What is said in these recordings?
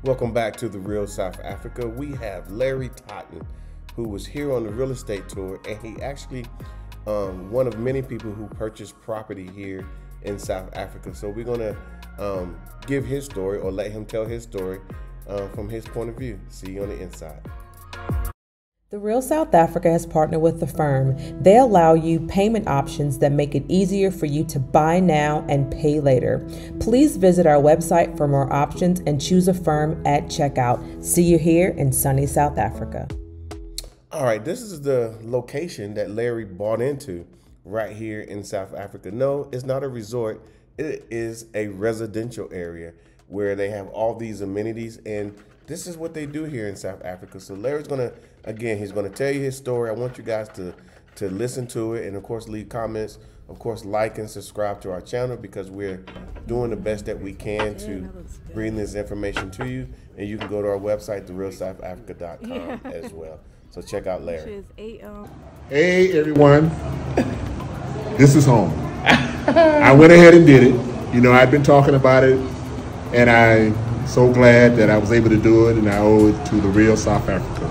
Welcome back to the Real South Africa. We have Larry Totten, who was here on the real estate tour, and he actually one of many people who purchased property here in South Africa. So we're gonna give his story, or let him tell his story from his point of view. See you on the inside. The Real South Africa has partnered with the firm. They allow you payment options that make it easier for you to buy now and pay later. Please visit our website for more options and choose a firm at checkout. See you here in sunny South Africa. All right, this is the location that Larry bought into right here in South Africa. No, it's not a resort. It is a residential area where they have all these amenities, and this is what they do here in South Africa. So Larry's gonna, again, he's gonna tell you his story. I want you guys to listen to it, and of course leave comments. Of course, like and subscribe to our channel, because we're doing the best that we can to bring this information to you. And you can go to our website, therealsouthafrica.com as well. So check out Larry. Hey everyone, this is home. I went ahead and did it. You know, I've been talking about it, and I'm so glad that I was able to do it, and I owe it to the Real South Africa.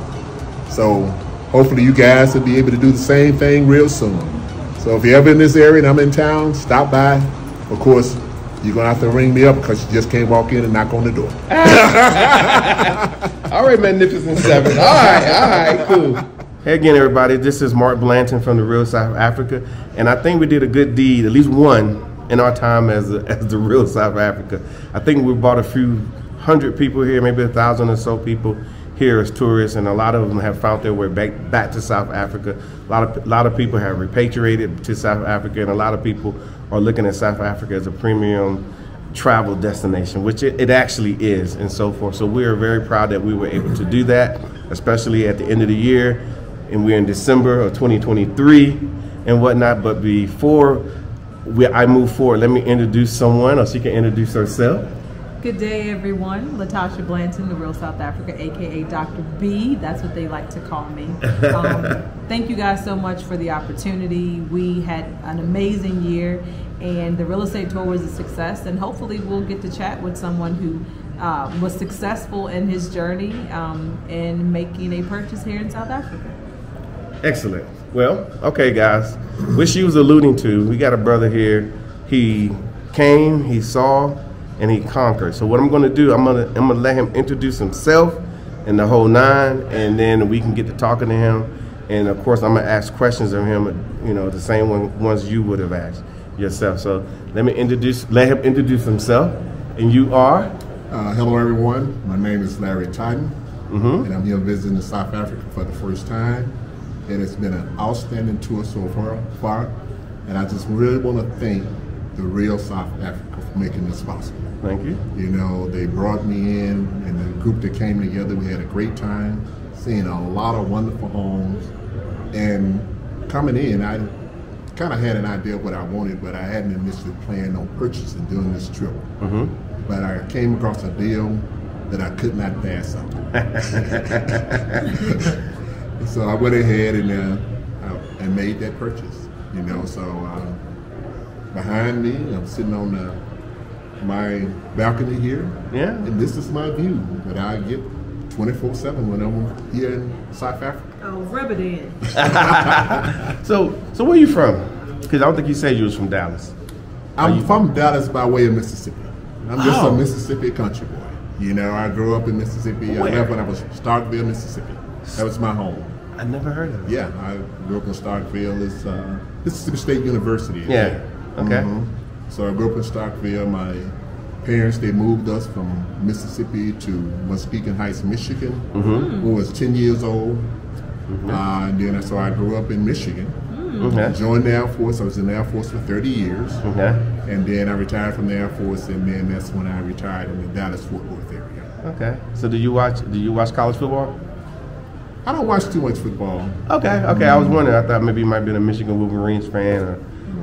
So hopefully you guys will be able to do the same thing real soon. So if you're ever in this area and I'm in town, stop by. Of course, you're gonna have to ring me up, because you just can't walk in and knock on the door. All right, Magnificent Seven. All right, cool. Hey again, everybody. This is Mark Blanton from the Real South Africa, and I think we did a good deed, at least one, in our time as the Real South Africa. I think we brought a few hundred people here, maybe 1,000 or so people here as tourists, and a lot of them have found their way back to South Africa. A lot of people have repatriated to South Africa, and a lot of people are looking at South Africa as a premium travel destination, which it actually is, and so forth. So we are very proud that we were able to do that, especially at the end of the year, and we're in December of 2023 and whatnot. But before I move forward, let me introduce someone, or she can introduce herself. Good day, everyone. Latasha Blanton, the Real South Africa, aka Dr. B. That's what they like to call me. Thank you guys so much for the opportunity. We had an amazing year, and the real estate tour was a success. And hopefully, we'll get to chat with someone who was successful in his journey in making a purchase here in South Africa. Excellent. Well, okay, guys. What she was alluding to, we got a brother here. He came, he saw, and he conquered. So what I'm going to do, I'm gonna let him introduce himself and the whole nine, and then we can get to talking to him. And of course, I'm gonna ask questions of him, you know, the same ones you would have asked yourself. So let him introduce himself. And you are? Hello everyone, my name is Larry Totten, and I'm here visiting South Africa for the first time. And it's been an outstanding tour so far, and I just really want to thank the Real South Africa for making this possible. Thank you. You know, they brought me in, and the group that came together, we had a great time, seeing a lot of wonderful homes. And coming in, I kind of had an idea of what I wanted, but I hadn't initially planned on purchasing during this trip. But I came across a deal that I could not pass up. So I went ahead and made that purchase. You know, so behind me, I'm sitting on my balcony here. Yeah. And this is my view that I get 24/7 when I'm here in South Africa. Oh, rub it in. So where are you from? Because I don't think you said you was from Dallas. I'm from Dallas by way of Mississippi. I'm just a Mississippi country boy. You know, I grew up in Mississippi. I left when I was Starkville, Mississippi. That was my home. I never heard of it. Yeah, I grew up in Starkville. It's Mississippi State University. Yeah. Okay. So I grew up in Starkville. My parents, they moved us from Mississippi to Muskegon Heights, Michigan, when I was 10 years old. And then so I grew up in Michigan. Joined the Air Force. I was in the Air Force for 30 years. And then I retired from the Air Force, and then that's when I retired in the Dallas-Fort Worth area. Okay. So do you watch college football? I don't watch too much football. Okay. I was wondering. I thought maybe you might be a Michigan Wolverines fan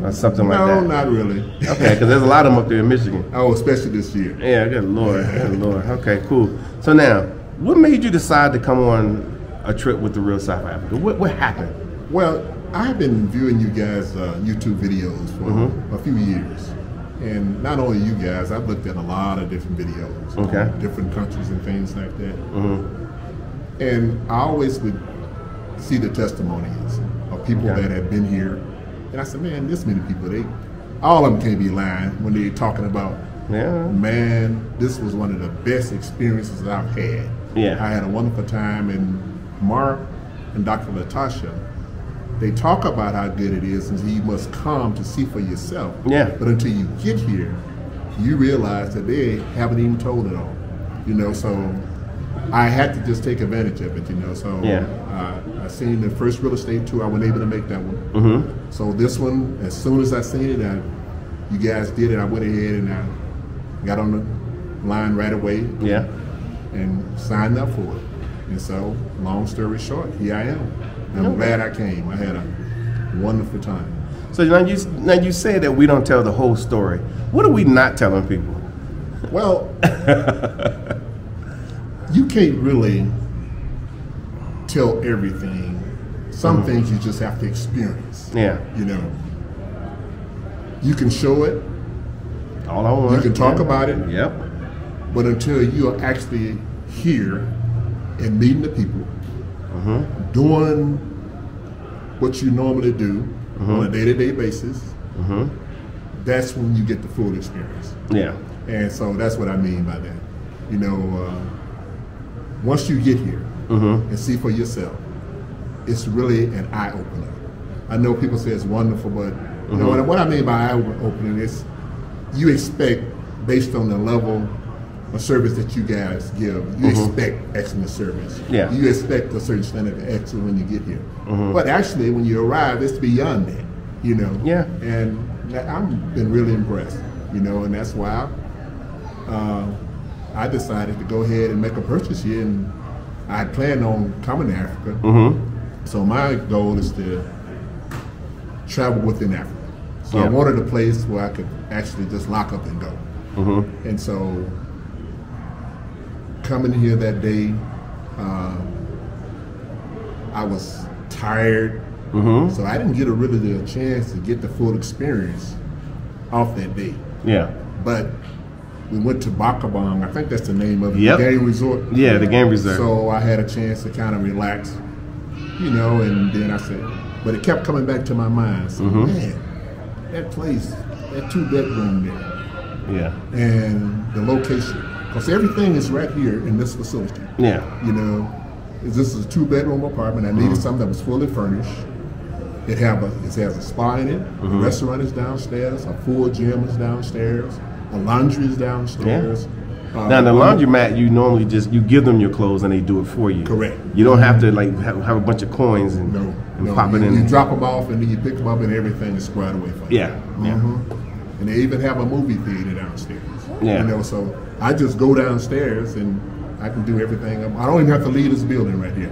or something like that. No, not really. Okay, because there's a lot of them up there in Michigan. Oh, especially this year. Yeah, good Lord. Good Lord. Okay, cool. So now, what made you decide to come on a trip with the Real South Africa? What happened? Well, I've been viewing you guys' YouTube videos for a few years. And not only you guys, I've looked at a lot of different videos, on different countries and things like that. And I always would see the testimonies of people that have been here. And I said, man, this many people, all of them can't be lying when they're talking about, man, this was one of the best experiences I've had. I had a wonderful time. And Mark and Dr. Latasha, they talk about how good it is, and you must come to see for yourself. But until you get here, you realize that they haven't even told it all. You know, so I had to just take advantage of it. You know, so I seen the first real estate tour. I wasn't able to make that one. So this one, as soon as I seen it, you guys did it. I went ahead and I got on the line right away. And signed up for it. And so, long story short, here I am. I'm glad I came. I had a wonderful time. So now you say that we don't tell the whole story. What are we not telling people? Well, you can't really tell everything. Some things you just have to experience. You know, you can show it. All I want. You can talk about it. But until you are actually here and meeting the people, doing what you normally do on a day-to-day basis, that's when you get the full experience. And so that's what I mean by that. You know, once you get here and see for yourself, it's really an eye-opener. I know people say it's wonderful, but you know what I mean by eye-opening is you expect, based on the level of service that you guys give, you expect excellent service. You expect a certain standard of excellence when you get here. But actually, when you arrive, it's beyond that, you know. And I've been really impressed, you know, and that's why I decided to go ahead and make a purchase here, and I had planned on coming to Africa. So my goal is to travel within Africa. So I wanted a place where I could actually just lock up and go. And so coming here that day, I was tired, so I didn't get really a chance to get the full experience off that day. But we went to Bakabang, I think that's the name of it, the game resort. The game resort. So I had a chance to kind of relax, you know, and then I said, but it kept coming back to my mind. So, man, that place, that 2-bedroom there, and the location. Because everything is right here in this facility. You know, this is a 2-bedroom apartment. I needed something that was fully furnished. It has a spa in it. The restaurant is downstairs. A full gym is downstairs. A laundry is downstairs. Now the laundromat, you normally you give them your clothes and they do it for you. Correct. You don't have to like have a bunch of coins and pop it in. You drop them off and then you pick them up and everything is squared away for you. And they even have a movie theater downstairs. You know, so I just go downstairs and I can do everything. I don't even have to leave this building right here.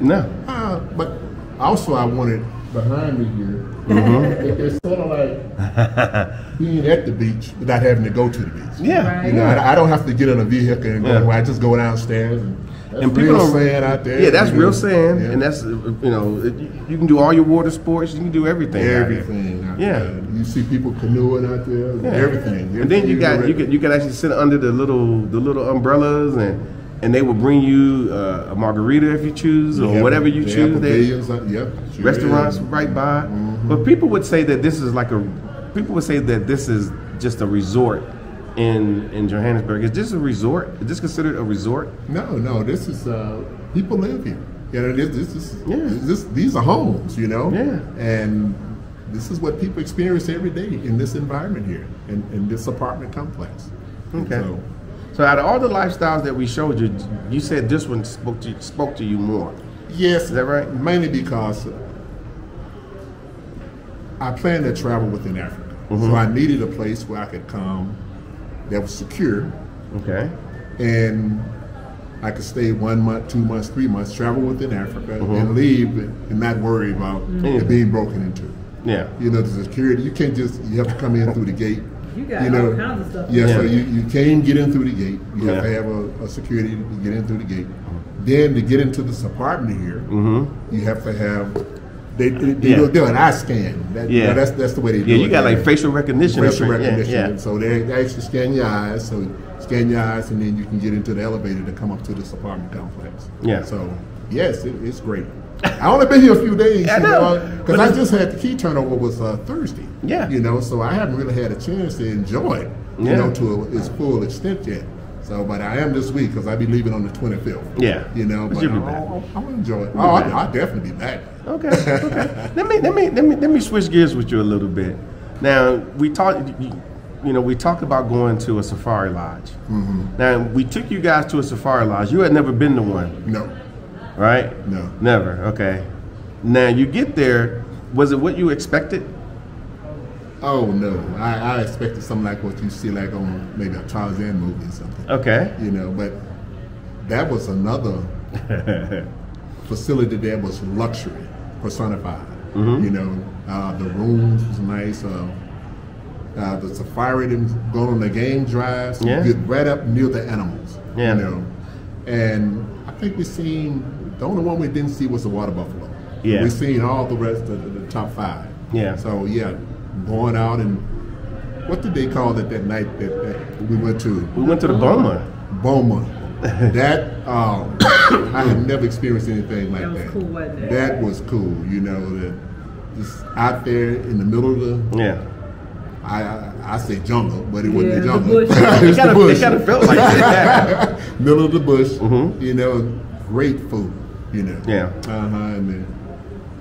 But also I wanted behind me here, it's sort of like being at the beach without having to go to the beach. You know, I don't have to get in a vehicle and go. I just go downstairs and people real sand out there. That's real sand, and that's you know you can do all your water sports. You can do everything. Out there. You see people canoeing out there. Everything. And then you can actually sit under the little umbrellas and they will bring you a margarita if you choose or whatever you choose. Restaurants right by. But people would say that this is this is just a resort in Johannesburg. Is this a resort? Is this considered a resort? No. This is people live here. You know, these are homes. You know. And this is what people experience every day in this environment here, in this apartment complex. So out of all the lifestyles that we showed you, you said this one spoke to you more. Yes. Is that right? Mainly because I plan to travel within Africa. So I needed a place where I could come that was secure. And I could stay 1 month, 2 months, 3 months, travel within Africa and leave and not worry about it being broken into. You know, the security, you have to come in through the gate. You got all kinds of stuff. So you can't get in through the gate. You have to have a security to get in through the gate. Then to get into this apartment here, you have to have They do an eye scan. That's the way they do it. Yeah, you got like facial recognition. Facial recognition. Yeah. So they actually scan your eyes. So scan your eyes, and then you can get into the elevator to come up to this apartment complex. Yeah. So yes, it's great. I only been here a few days, I know, because I just had the key turnover was Thursday. Yeah. So I haven't really had a chance to enjoy it, to its full extent yet. So, but I am this week because I'll be leaving on the 25th. Yeah. But you'll be back. I'm gonna enjoy it. I'll definitely be back. Okay. Let me switch gears with you a little bit. Now we talked about going to a safari lodge. Mm-hmm. Now we took you guys to a safari lodge. You had never been to one. No. Right? No. Never. Okay. Now you get there. Was it what you expected? Oh no, I expected something like what you see like on maybe a Tarzan movie or something. Okay. But that was another facility that was luxury personified. Mm-hmm. The rooms was nice. The safari, them going on the game drives, get right up near the animals. Yeah. And I think the only one we didn't see was the water buffalo. Yeah. We seen all the rest of the top 5. Yeah. So going out, and what did they call it that night that we went to? We went to the Boma. That I have never experienced anything like that. That was cool, wasn't it? That was cool. Just out there in the middle of the I say jungle, but it wasn't the jungle. It kind of felt like that. Middle of the bush. Mm-hmm. Great food. Yeah. And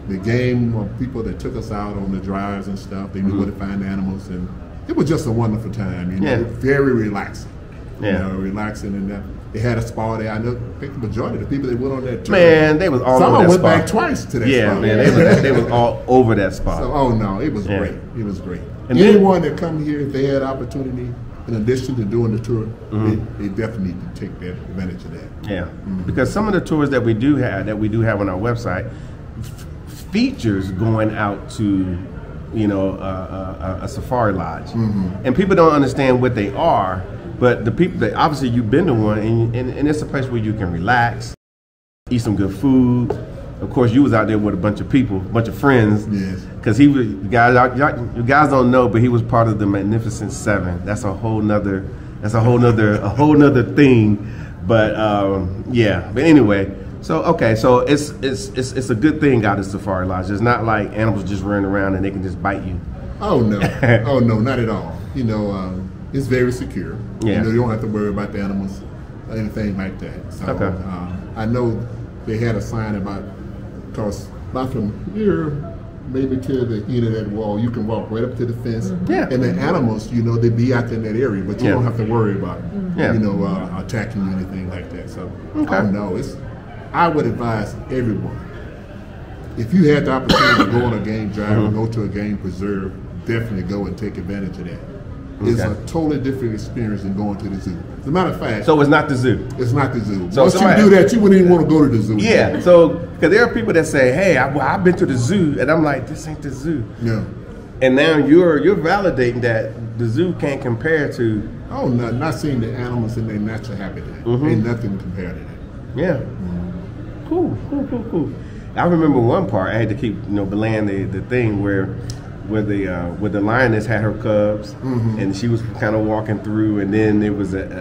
the game of people that took us out on the drives and stuff, they knew where to find animals, and it was just a wonderful time. Very relaxing. Relaxing, and they had a spa there. I think the majority of the people that went on that tour, man, they was all over that went spa. back twice to that spa. Yeah, man, they was all over that spa. So, it was great. It was great. And anyone that come here, if they had opportunity, in addition to doing the tour, they definitely need to take that advantage of that. Yeah, because some of the tours that we do have on our website features going out to a safari lodge, and people don't understand what they are. But the people that obviously you've been to one, and it's a place where you can relax, eat some good food. Of course, you was out there with a bunch of people, a bunch of friends. Yes. Because he was, you guys don't know, but he was part of the Magnificent Seven. That's a whole nother thing. But But anyway, so it's a good thing out at Safari Lodge. It's not like animals just running around and they can just bite you. Oh no, not at all. It's very secure. Yeah. You don't have to worry about the animals or anything like that. So I know they had a sign about from here maybe to the end of that wall, you can walk right up to the fence. Yeah. And the animals, they be out there in that area, but you don't have to worry about attacking you or anything like that. So I would advise everyone, if you had the opportunity to go on a game drive or go to a game preserve, definitely go and take advantage of that. It's a totally different experience than going to the zoo. As a matter of fact, so it's not the zoo. It's not the zoo. So once you do that, you wouldn't even want to go to the zoo. Yeah. So because there are people that say, "Hey, I've been to the zoo," and I'm like, "This ain't the zoo." No. And now you're validating that the zoo can't compare to. Oh no, not seeing the animals in their natural habitat. Ain't nothing compared to that. Yeah. Cool. I remember one part I had to keep belaying the thing where the lioness had her cubs, and she was kind of walking through, and then there was an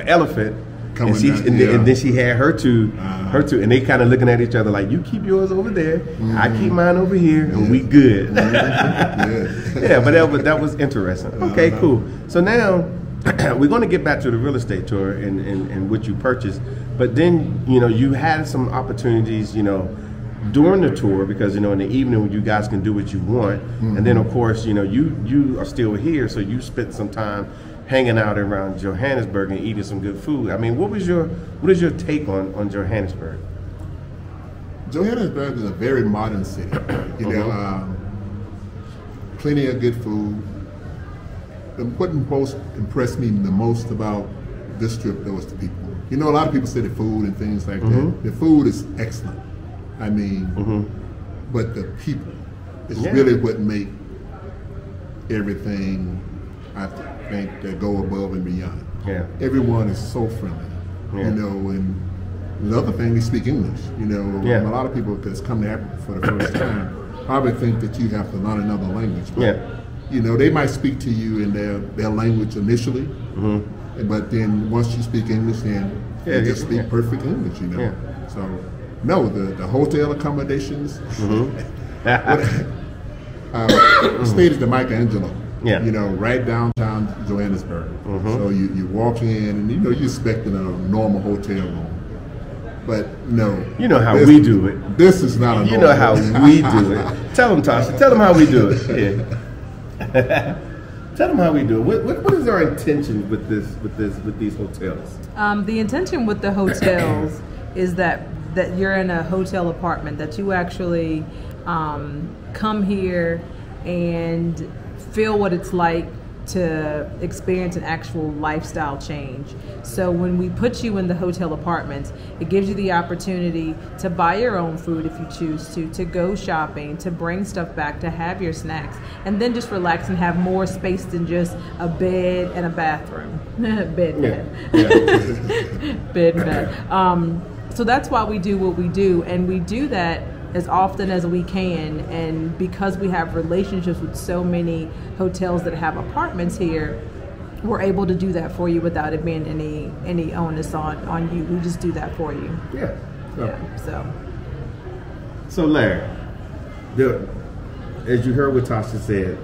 elephant, and then she had her two, and they kind of looking at each other like, you keep yours over there, I keep mine over here, and we good. Yeah, but that was interesting. Okay, cool. So now we're going to get back to the real estate tour and what you purchased, but then you had some opportunities, during the tour, because in the evening you guys can do what you want, and then of course you are still here, so you spent some time hanging out around Johannesburg and eating some good food. I mean, what is your take on Johannesburg? Johannesburg is a very modern city. Plenty of good food. What most impressed me the most about this trip was the people. A lot of people say the food and things like that. The food is excellent. I mean, but the people is really what make everything, I think, that go above and beyond. Yeah. Everyone is so friendly, and the other thing, they speak English. You know, Yeah. a lot of people that's come to Africa for the first time probably think that you have to learn another language. But, Yeah. you know, they might speak to you in their language initially, but then once you speak English, then you just speak perfect English, you know. Yeah. So, no, the hotel accommodations, stayed at the Michelangelo, you know, right downtown Johannesburg. So you walk in and, you know, you're expecting a normal hotel room. But no. You know how we do it. This is not a normal. You know how we do it. Tell them, Tasha. Tell them how we do it. Yeah. Tell them how we do it. What is our intention with these hotels? The intention with the hotels is that you're in a hotel apartment, that you actually come here and feel what it's like to experience an actual lifestyle change. So when we put you in the hotel apartment, it gives you the opportunity to buy your own food if you choose to go shopping, to bring stuff back, to have your snacks, and then just relax and have more space than just a bed and a bathroom. Bed. Bed and bed. So that's why we do what we do, and we do that as often as we can, and because we have relationships with so many hotels that have apartments here, we're able to do that for you without it being any onus on you. We just do that for you. Yeah. So Larry, as you heard what Tasha said,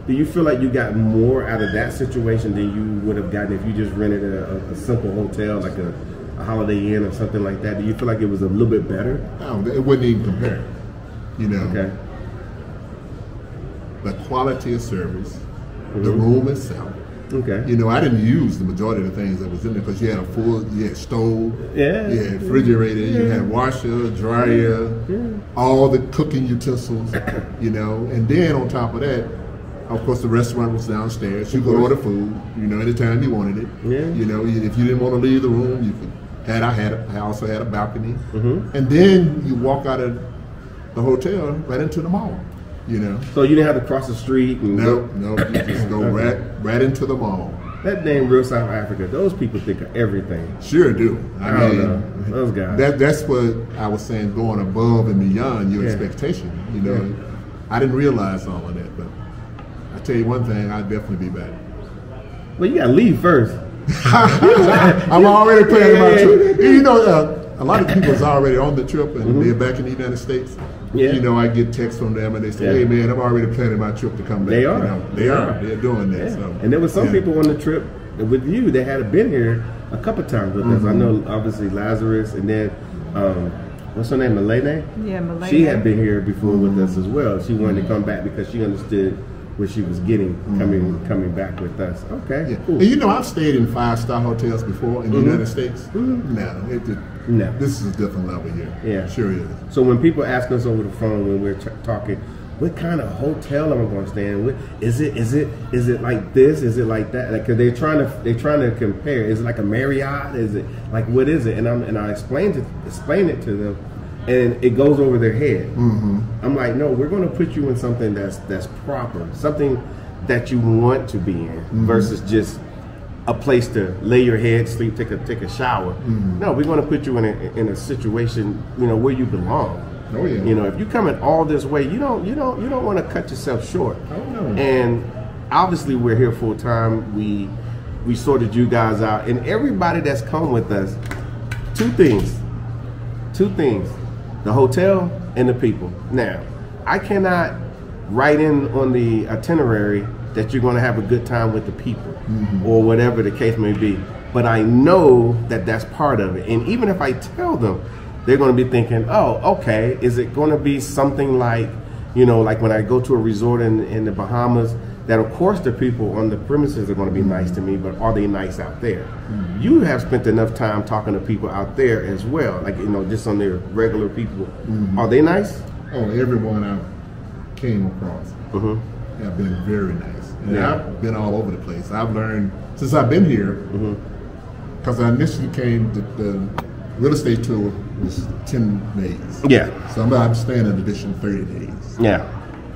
do you feel like you got more out of that situation than you would have gotten if you just rented a simple hotel, like a Holiday Inn or something like that? Do you feel like it was a little bit better? No, it wouldn't even compare. You know, Okay. the quality of service, the room itself. Okay. You know, I didn't use the majority of the things that was in there because you had you had stove, Yeah. you had refrigerator, you had washer, dryer, all the cooking utensils, you know, and then on top of that, of course, the restaurant was downstairs. You could order food, you know, anytime you wanted it. Yeah. You know, if you didn't want to leave the room, you could. I also had a balcony, and then you walk out of the hotel right into the mall. You know. So you didn't have to cross the street and no, you just go right into the mall. That name, Real South Africa, those people think of everything. Sure do. I don't know. Those guys. That's what I was saying, going above and beyond your expectation. You know, I didn't realize all of that, but I tell you one thing, I'd definitely be back. Well, you gotta leave first. I'm already planning my trip. You know, a lot of people is already on the trip and they're back in the United States. Yeah. You know, I get texts from them and they say, "Hey man, I'm already planning my trip to come back." They are. You know, they are. They're doing that. Yeah. So. And there were some people on the trip with you that had been here a couple times with us. I know, obviously, Lazarus, and then what's her name, Malene? Yeah, Malene. She had been here before with us as well. She wanted to come back because she understood what she was getting coming back with us. Okay, Yeah. cool. And you know, I've stayed in 5-star hotels before in the United States. No, this is a different level here. Yeah, sure is. So when people ask us over the phone when we're talking, what kind of hotel am I going to stay in? Is it like this? Is it like that? Like, cause they're trying to compare. Is it like a Marriott? Is it like, what is it? And I explain it to them, and it goes over their head. I'm like, no, we're going to put you in something that's proper, something that you want to be in, versus just a place to lay your head, sleep, take a shower. No, we're going to put you in a situation, you know, where you belong. Oh yeah. You know, if you're coming all this way, you don't want to cut yourself short. Oh no. And obviously, we're here full time. We sorted you guys out, and everybody that's come with us. Two things: the hotel and the people. Now, I cannot write in on the itinerary that you're going to have a good time with the people, or whatever the case may be. But I know that that's part of it. And even if I tell them, they're going to be thinking, oh, okay, is it going to be something like, you know, like when I go to a resort in the Bahamas, that of course the people on the premises are going to be nice to me, but are they nice out there? You have spent enough time talking to people out there as well, like, you know, just on their regular people. Are they nice? Oh, everyone I came across have been very nice. And I've been all over the place. I've learned, since I've been here, because I initially came, the real estate tour was 10 days. Yeah. So I'm staying an additional 30 days. Yeah.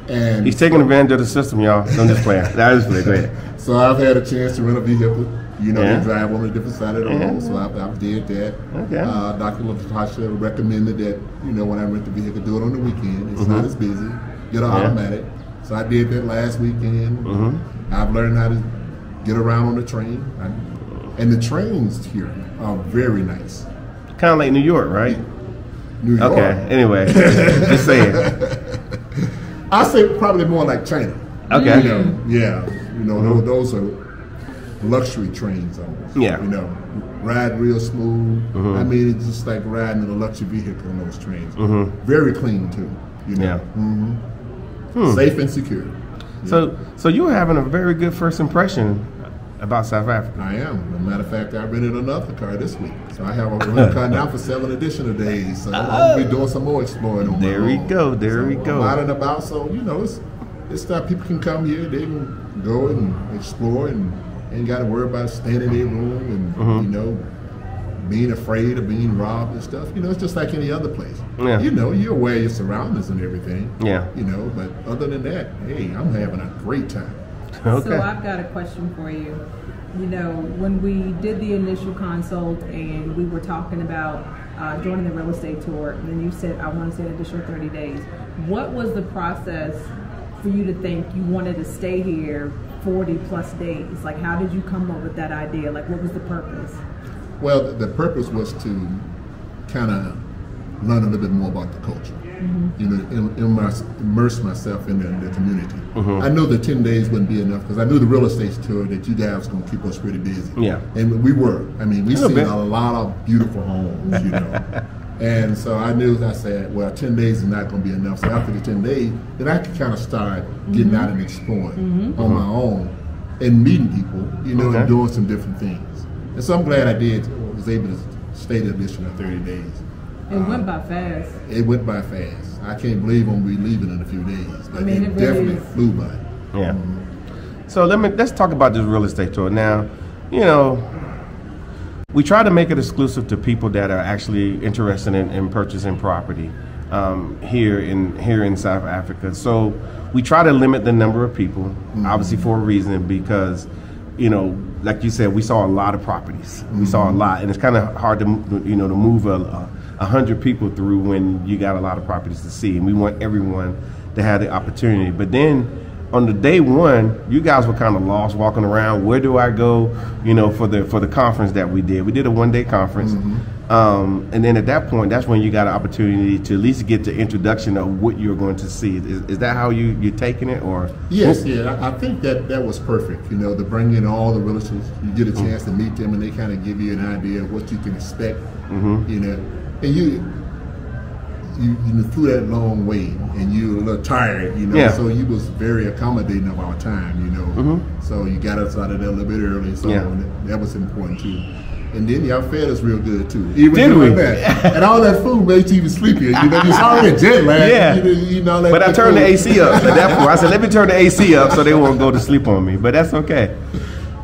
And He's taking advantage of the system, y'all. Don't just play. That is play. Go ahead. so I've had a chance to rent a vehicle. You know, they drive on a different side of the road, so I did that. Okay. Dr. Latasha recommended that, you know, when I rent the vehicle, do it on the weekend. It's not as busy. Get an automatic. So I did that last weekend. I've learned how to get around on the train. And the trains here are very nice. Kind of like New York, right? New York. Okay, anyway, just saying. I say probably more like China. Okay. You know, yeah. You know, those are luxury trains almost. Yeah. You know, ride real smooth. I mean, it's just like riding in a luxury vehicle on those trains. Very clean too. You know. Safe and secure. So you were having a very good first impression about South Africa. I am. As a matter of fact, I rented another car this week. So I have a rental car now for 7 additional days. So I'll be doing some more exploring on my own. There we go. I'm out and about, so, you know, it's stuff people can come here, they can go and explore and ain't got to worry about staying in their room and, you know, being afraid of being robbed and stuff. You know, it's just like any other place. Yeah. You know, you're aware of your surroundings and everything. Yeah. You know, but other than that, hey, I'm having a great time. Okay. So I've got a question for you. You know, when we did the initial consult and we were talking about joining the real estate tour, and then you said, I want to stay an additional 30 days. What was the process for you to think you wanted to stay here 40 plus days? Like, how did you come up with that idea? Like, what was the purpose? Well, the purpose was to kind of learn a little bit more about the culture. You know, immerse myself in the community. I knew the 10 days wouldn't be enough because I knew the real estate tour that you guys was going to keep us pretty busy. Yeah. And we were. I mean, we seen a lot of beautiful homes, you know. And so I said, well, 10 days is not going to be enough. So after the 10 days, then I could kind of start getting out and exploring on my own and meeting people, you know, and doing some different things. And so I'm glad I was able to stay the additional 30 days. It went by fast. It went by fast. I can't believe I'm leaving in a few days. But it definitely flew by. Yeah. So let's talk about this real estate tour. Now, you know, we try to make it exclusive to people that are actually interested in purchasing property here in South Africa. So we try to limit the number of people, obviously for a reason, because, you know, like you said, we saw a lot of properties. We saw a lot, and it's kind of hard to, you know, to move 100 people through when you got a lot of properties to see, and we want everyone to have the opportunity. But then on the day one, you guys were kind of lost walking around. Where do I go? You know, for the conference that we did. We did a one-day conference, and then at that point, that's when you got an opportunity to at least get the introduction of what you're going to see. Is that how you're taking it, or? Yes, I think that was perfect. You know, to bring in all the realtors, you get a chance to meet them, and they kind of give you an idea of what you can expect. You know. And you flew that long way, and you were a little tired, you know. So you was very accommodating of our time, you know. So you got us out of there a little bit early, so that was important too. And then y'all fed us real good too, even doing that. And all that food made you even sleepier. You know, you're already jet lagged. You know, but I turned the AC up at that point. I said, let me turn the AC up so they won't go to sleep on me. But that's okay.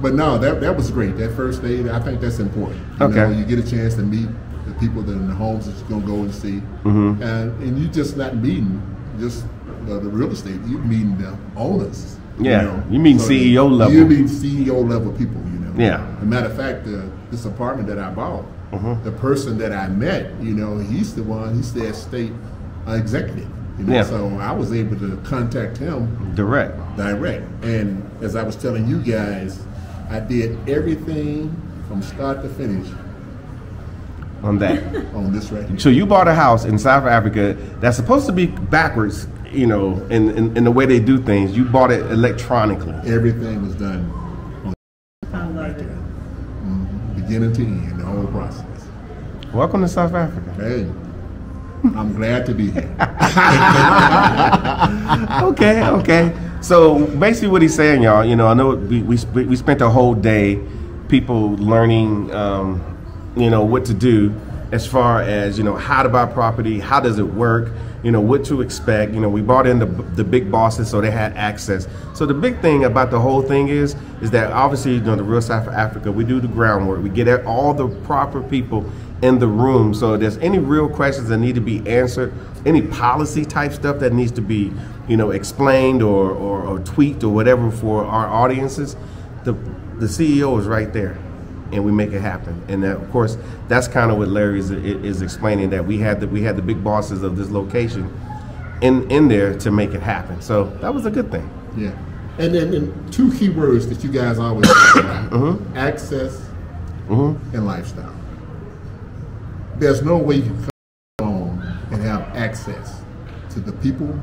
But no, that was great. That first day, I think that's important. You know, you get a chance to meet the people that are in the homes that you're going to go and see. And you just not meeting just the real estate, you're meeting the owners. You know? You mean so CEO level. You mean CEO level people, you know. As a matter of fact, this apartment that I bought, the person that I met, you know, he's the state executive. You know, so I was able to contact him direct. And as I was telling you guys, I did everything from start to finish on that. On this right here. So you bought a house in South Africa that's supposed to be backwards, you know, in the way they do things. You bought it electronically. Everything was done right there. Beginning to end, the whole process. Welcome to South Africa. Hey, I'm glad to be here. Okay. So basically what he's saying, y'all, you know, I know we spent a whole day, people learning, you know, what to do as far as, you know, how to buy property, how does it work, you know, what to expect. You know, we brought in the big bosses so they had access. So the big thing about the whole thing is that obviously, you know, the Real South Africa, we do the groundwork. We get all the proper people in the room. So if there's any real questions that need to be answered, any policy type stuff that needs to be, you know, explained or tweaked or whatever for our audiences, the CEO is right there, and we make it happen. And that, of course, that's kind of what Larry is explaining, that we had the big bosses of this location in there to make it happen. So that was a good thing. Yeah. And then two key words that you guys always talk about: access and lifestyle. There's no way you can come along and have access to the people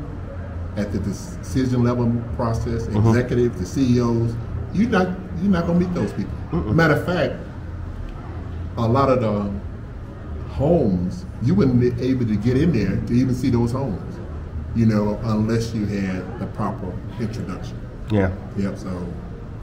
at the decision level process, executives, the CEOs. You're not gonna meet those people. Matter of fact, a lot of the homes, you wouldn't be able to get in there to even see those homes, unless you had the proper introduction. Yeah. Yep. So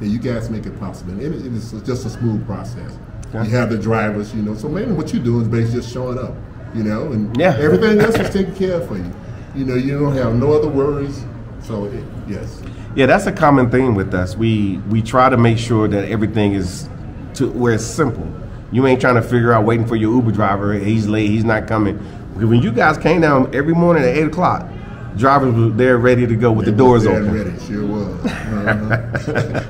you guys make it possible, and it is just a smooth process. Okay. You have the drivers, so mainly what you're doing is basically just showing up, and everything else is taken care of for you. You don't have no other worries. So yes. Yeah, that's a common theme with us. We try to make sure that everything is to where it's simple. You ain't trying to figure out waiting for your Uber driver. He's late. He's not coming. When you guys came down every morning at 8 o'clock, drivers were there ready to go with the doors open. Ready, sure was.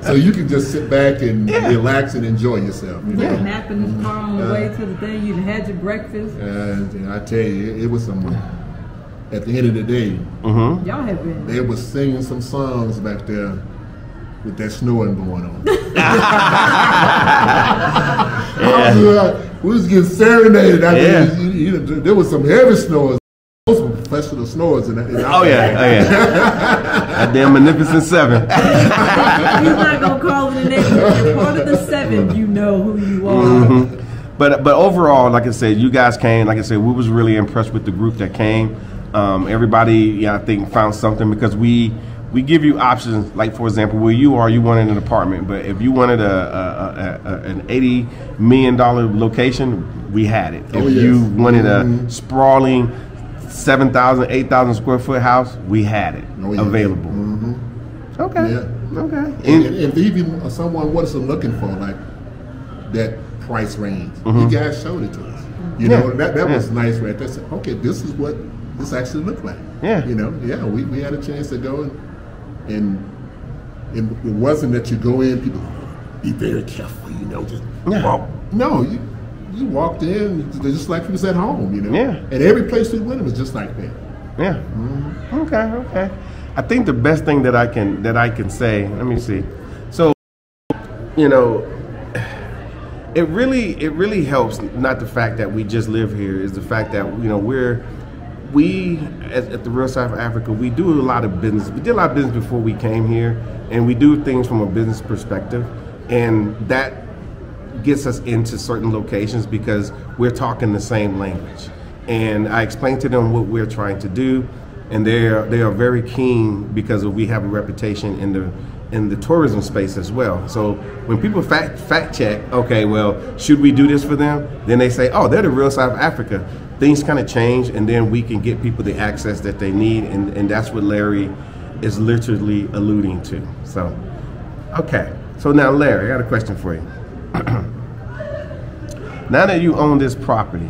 So you can just sit back and relax and enjoy yourself. Nap in the car on the way to the thing. You had your breakfast. And I tell you, it was some. At the end of the day, y'all have been. They was singing some songs back there with that snowing going on. We was getting serenaded. There was some heavy snowers. Those were professional snowers. Oh yeah. That damn Magnificent Seven. He's not gonna call it a name. You're part of the seven. You know who you are. But overall, like I said, you guys came. Like I said, we was really impressed with the group that came. Everybody, I think, found something, because we give you options. Like, for example, where you are, you wanted an apartment, but if you wanted an $80 million location, we had it. If you wanted a sprawling 7,000, 8,000 square foot house, we had it available. Okay. Yeah. Okay. And if even someone wasn't looking for like that price range, you guys showed it to us. That was nice right there. Said, okay, this is what this actually looked like. Yeah. We had a chance to go and it wasn't that you go in, people be very careful, just walk. No, you walked in just like you was at home, Yeah. And every place we went was just like that. Yeah. Okay. I think the best thing that I can say, let me see. So, it really helps, not the fact that we just live here, is the fact that we at the Real South Africa, we do a lot of business. We did a lot of business before we came here, and we do things from a business perspective, and that gets us into certain locations because we're talking the same language. And I explained to them what we're trying to do, and they are very keen because we have a reputation in the tourism space as well. So when people fact check, okay, well, should we do this for them? Then they say, oh, they're the Real South Africa. Things kind of change, and then we can get people the access that they need, and that's what Larry is literally alluding to. So, okay. So now, Larry, I got a question for you. Now that you own this property,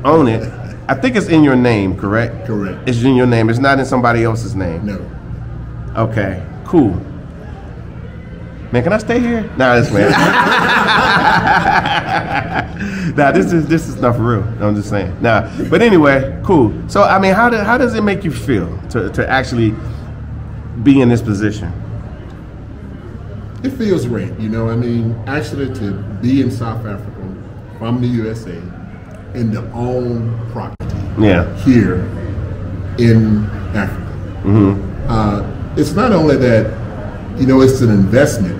own it. I think it's in your name, correct? Correct. It's in your name. It's not in somebody else's name. No. Okay. Cool. Man, can I stay here? Nah, this man. Nah, this is not for real. I'm just saying. Nah, but anyway, cool. So I mean, how does it make you feel to actually be in this position? It feels great, actually to be in South Africa from the USA and to own property here in Africa. It's not only that, it's an investment,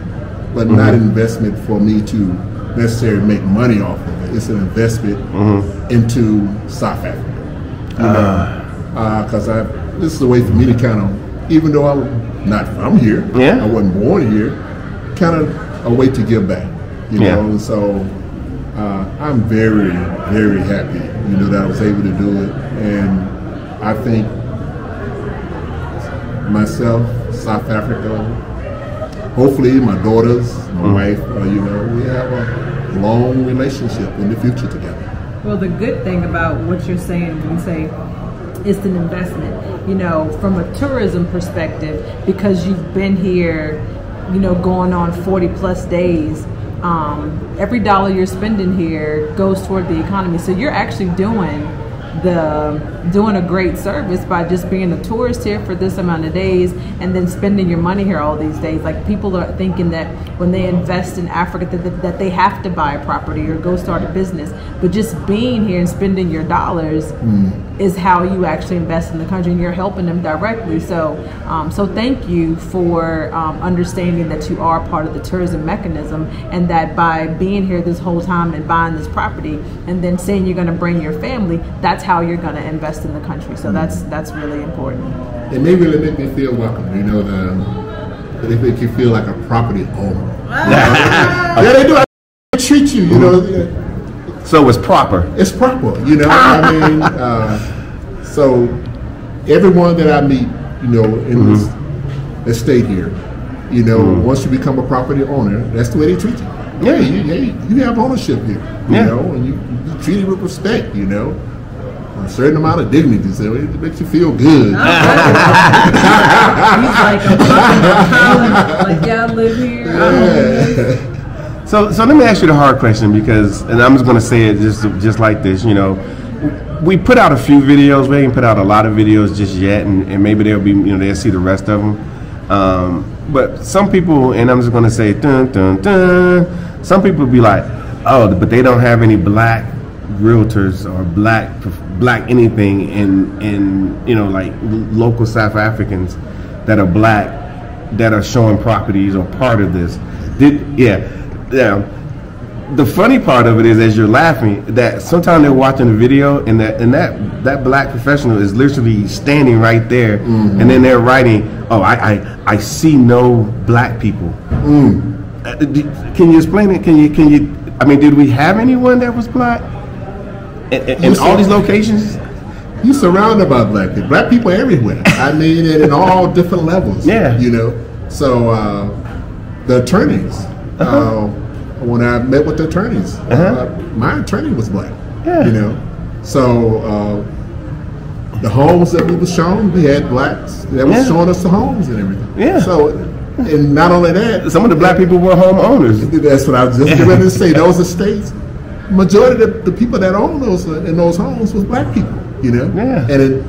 but not an investment for me to necessarily make money off of it. It's an investment into South Africa. Because this is a way for me to kind of, even though I'm not from here, I wasn't born here, kind of a way to give back, and so I'm very, very happy, that I was able to do it, and I think myself, South Africa, hopefully my daughters, my wife, we have a long relationship in the future together. Well, the good thing about what you're saying when you say it's an investment, from a tourism perspective, because you've been here going on 40 plus days, every dollar you're spending here goes toward the economy. So you're actually doing a great service by just being a tourist here for this amount of days and then spending your money here all these days. Like, people are thinking that when they invest in Africa that they have to buy a property or go start a business, but just being here and spending your dollars is how you actually invest in the country, and you're helping them directly. So thank you for understanding that you are part of the tourism mechanism, and that by being here this whole time and buying this property and then saying you're going to bring your family, that's how you're going to invest in the country. So that's really important. It may really make me feel welcome, they make you feel like a property owner. Yeah, they do. They treat you, So it's proper. It's proper, so everyone that I meet, in this estate here, once you become a property owner, that's the way they treat you. Yeah, you have ownership here, and you treat it with respect, a certain amount of dignity, so it makes you feel good. He's like, y'all live here. Yeah. So let me ask you the hard question, and I'm just going to say it just like this. We put out a few videos. We ain't put out a lot of videos just yet, and maybe they'll be, they'll see the rest of them. But some people, and I'm just going to say, dun dun dun. Some people be like, oh, but they don't have any black realtors or black anything in like local South Africans that are black that are showing properties or part of this. The funny part of it is, as you're laughing, that sometimes they're watching the video and that black professional is literally standing right there, and then they're writing, oh, I see no black people. Can you explain it? Can you did we have anyone that was black in all these locations? You surrounded by black people everywhere. and in all different levels. Yeah. So the attorneys. When I met with the attorneys, my attorney was black. Yeah. So the homes that we were shown, we had blacks that was showing us the homes and everything. Yeah. So, and not only that, some of the black people were homeowners. That's what I was just getting ready to say. Those estates, majority of the people that own those in those homes was black people. Yeah. And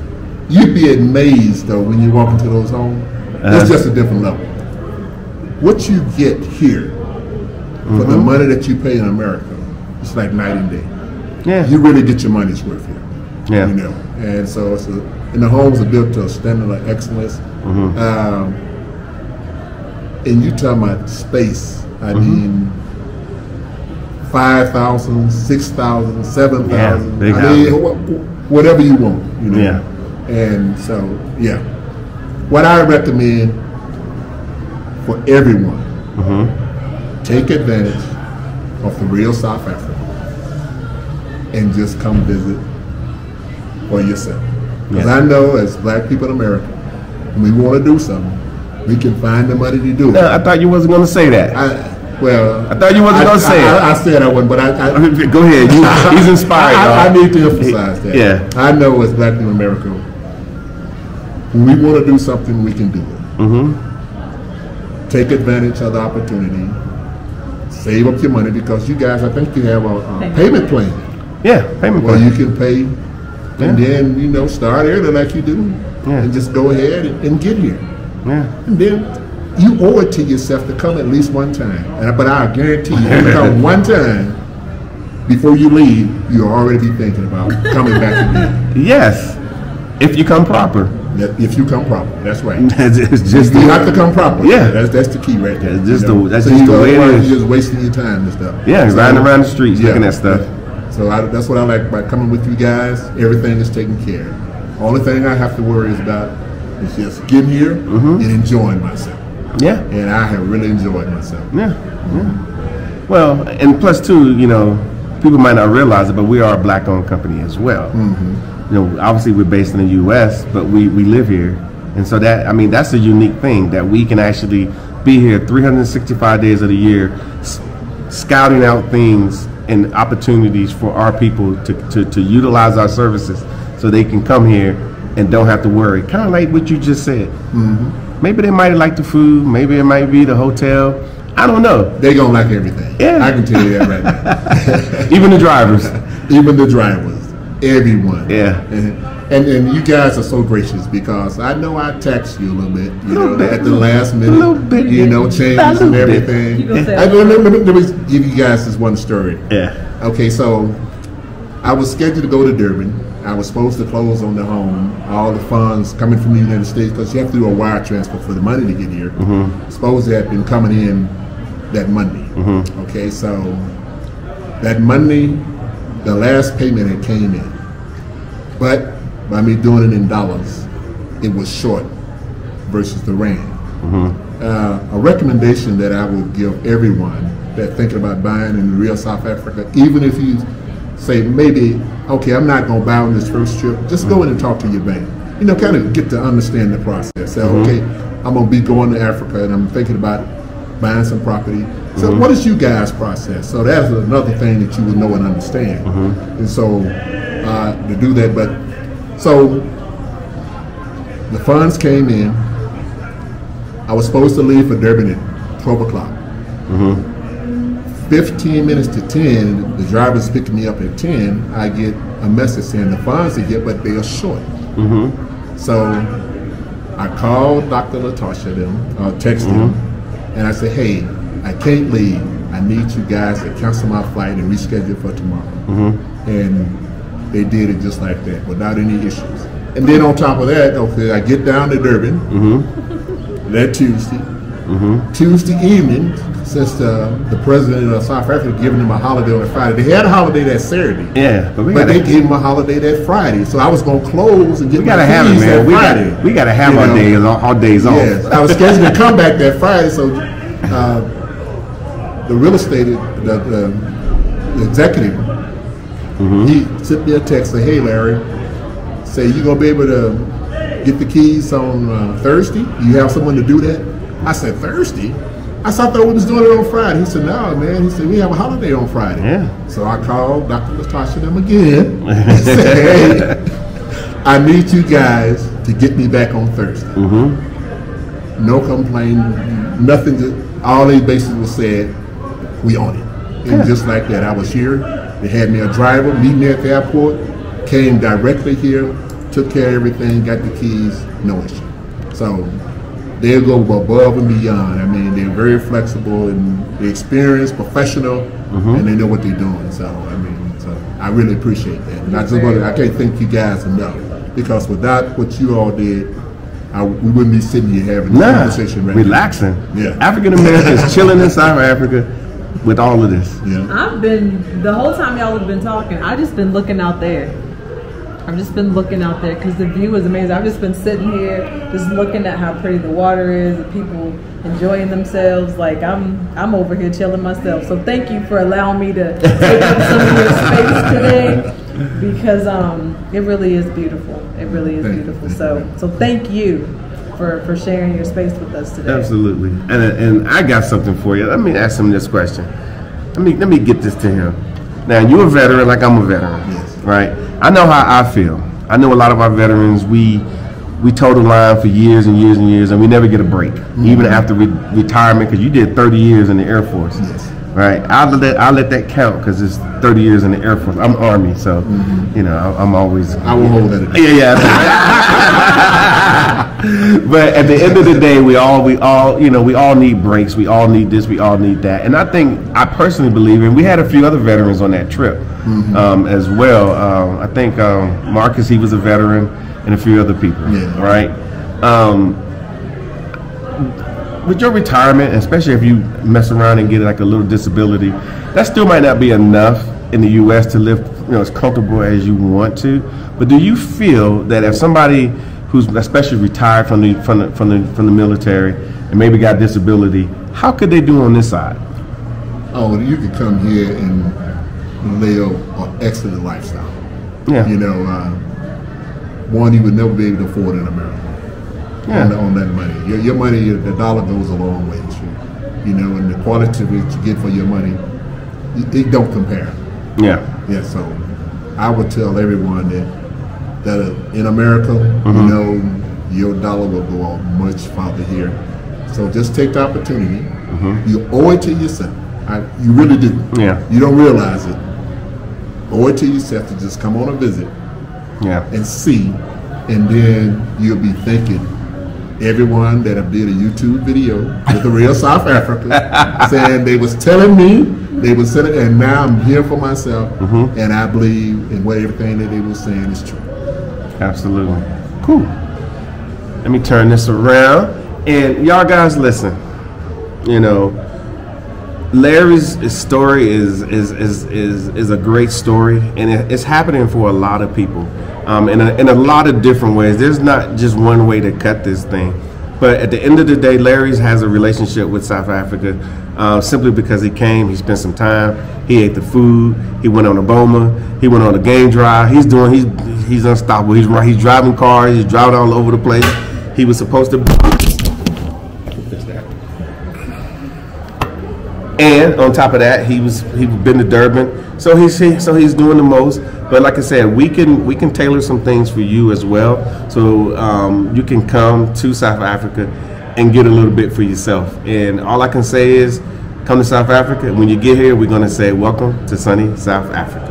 you'd be amazed though when you walk into those homes. It's just a different level. What you get here for the money that you pay in America, it's like night and day. Yeah. You really get your money's worth here. Yeah. And so and the homes are built to a standard of excellence. And you talking about space, 5,000, 6,000, 7,000. Whatever you want, Yeah. And so, what I recommend for everyone, take advantage of the real South Africa and just come visit for yourself. Because I know as black people in America, when we want to do something, we can find the money to do it. I thought you wasn't going to say that. I thought you wasn't going to say it. I said I wasn't, but go ahead. He's inspired. I need to emphasize that. Yeah. I know as black people in America, when we want to do something, we can do it. Take advantage of the opportunity. Save up your money, because you guys, I think you have a payment plan. Yeah, payment plan. Where you can pay and then, start early like you do, and just go ahead and get here. Yeah. And then you owe it to yourself to come at least one time. But I guarantee you, if you come one time, before you leave, you'll already be thinking about coming back again. Yes, if you come proper. If you come proper, that's right. It's just you have to come proper. Yeah, that's the key right there. That's just the way it is. You're just wasting your time and stuff. Yeah, riding around the streets looking at stuff. Yeah. So that's what I like about coming with you guys. Everything is taken care of. Only thing I have to worry about is just getting here and enjoying myself. Yeah, and I have really enjoyed myself. Yeah. Well, and plus too, people might not realize it, but we are a black-owned company as well. Obviously we're based in the U.S., but we live here, and so that's a unique thing, that we can actually be here 365 days of the year, scouting out things and opportunities for our people to utilize our services, so they can come here and don't have to worry. Kind of like what you just said. Maybe they might like the food. Maybe it might be the hotel. I don't know. They gonna like everything. Yeah. I can tell you that right now. Even the drivers. Even the drivers. Everyone. Yeah. And you guys are so gracious because I know I taxed you a little bit, at the last minute, a little bit, changes and everything. Let me give you guys this one story. Yeah. Okay, so I was scheduled to go to Durban. I was supposed to close on the home. All the funds coming from the United States, because you have to do a wire transfer for the money to get here. Supposed to have been coming in that Monday. Okay, so that Monday, the last payment had came in. But by me doing it in dollars, it was short versus the rand. A recommendation that I will give everyone that thinking about buying in real South Africa, even if you say maybe, okay, I'm not going to buy on this first trip, just go in and talk to your bank. Kind of get to understand the process. Say, okay, I'm going to be going to Africa and I'm thinking about buying some property. So what is you guys' process? So that's another thing that you would know and understand. And so to do that, so the funds came in. I was supposed to leave for Durban at 12 o'clock. 15 minutes to 10, the driver's picking me up at 10. I get a message saying the funds are here, but they are short. So I called Dr. Latasha, texted him, and I said, hey, I can't leave. I need you guys to cancel my flight and reschedule for tomorrow. And they did it just like that, without any issues. And then on top of that, okay, I get down to Durban that Tuesday. Tuesday evening, since the president of South Africa giving them a holiday on a Friday, they had a holiday that Saturday. Yeah, but they gave them a holiday that Friday. So I was going to close and get my have it, keys man. that Friday. We got to have our days off. Yes, I was scheduled to come back that Friday. So the real estate, the executive, he sent me a text, say, hey, Larry, say, you going to be able to get the keys on Thursday? You have someone to do that? I said, Thursday? I thought we was doing it on Friday. He said, no, man. He said, we have a holiday on Friday. Yeah. So I called Dr. Latasha them again and said, hey, I need you guys to get me back on Thursday. No complaint, nothing. All they basically said, we on it. And just like that, I was here. They had me a driver, meet me at the airport, came directly here, took care of everything, got the keys, no issue. So they'll go above and beyond. I mean, they're very flexible and they're experienced, professional, and they know what they're doing. So, I mean, I really appreciate that. And I can't thank you guys enough, because without what you all did, we wouldn't be sitting here having this conversation right relaxing. now. Yeah. African Americans chilling in South Africa with all of this. Yeah. I've been, the whole time y'all have been talking, I've just been looking out there. I've just been looking out there because the view is amazing. I've just been sitting here, just looking at how pretty the water is, the people enjoying themselves. Like I'm over here chilling myself. So thank you for allowing me to take up some of your space today, because it really is beautiful. It really is beautiful. So thank you for sharing your space with us today. Absolutely. And I got something for you. Let me ask him this question. Let me get this to him. Now, you're a veteran like I'm a veteran, right? I know how I feel. I know a lot of our veterans, we toe the line for years and years and years, and we never get a break, even after retirement, because you did 30 years in the Air Force, right? I'll let that count, because it's 30 years in the Air Force. I'm Army, so, I'm always... I will hold that. Yeah. But at the end of the day, we all need breaks. We all need this. We all need that. And I personally believe, and we had a few other veterans on that trip as well. I think Marcus, he was a veteran, and a few other people, right? With your retirement, especially if you mess around and get like a little disability, that still might not be enough in the U.S. to live, as comfortable as you want to. But do you feel that if somebody who's especially retired from the military and maybe got disability, how could they do on this side? Oh, you could come here and live an excellent lifestyle. Yeah. One you would never be able to afford in America. On that money. Your money, the dollar goes a long way. And the quality that you get for your money, it don't compare. Yeah, so I would tell everyone that in America, your dollar will go out much farther here. So just take the opportunity. You owe it to yourself. You really do. Yeah. You don't realize it. Owe it to yourself to just come on a visit and see, and then you'll be thanking everyone that have did a YouTube video with the real South Africa saying they was telling me, they was saying, and now I'm here for myself, and I believe in what everything that they were saying is true. Absolutely. Cool. Let me turn this around. And y'all guys listen, you know, Larry's story is a great story, and it's happening for a lot of people, in a lot of different ways. There's not just one way to cut this thing, but at the end of the day, Larry's has a relationship with South Africa, simply because he came, he spent some time, he ate the food, he went on a boma, he went on a game drive. He's unstoppable. He's driving cars, he's driving all over the place. He was supposed to. And on top of that, he's been to Durban, so he's doing the most. But like I said, we can tailor some things for you as well, so you can come to South Africa and get a little bit for yourself. And all I can say is, come to South Africa. And when you get here, we're going to say, welcome to sunny South Africa.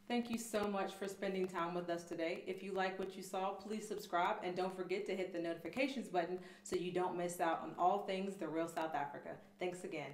Thank you so much for spending time with us today. If you like what you saw, please subscribe and don't forget to hit the notifications button so you don't miss out on all things The Real South Africa. Thanks again.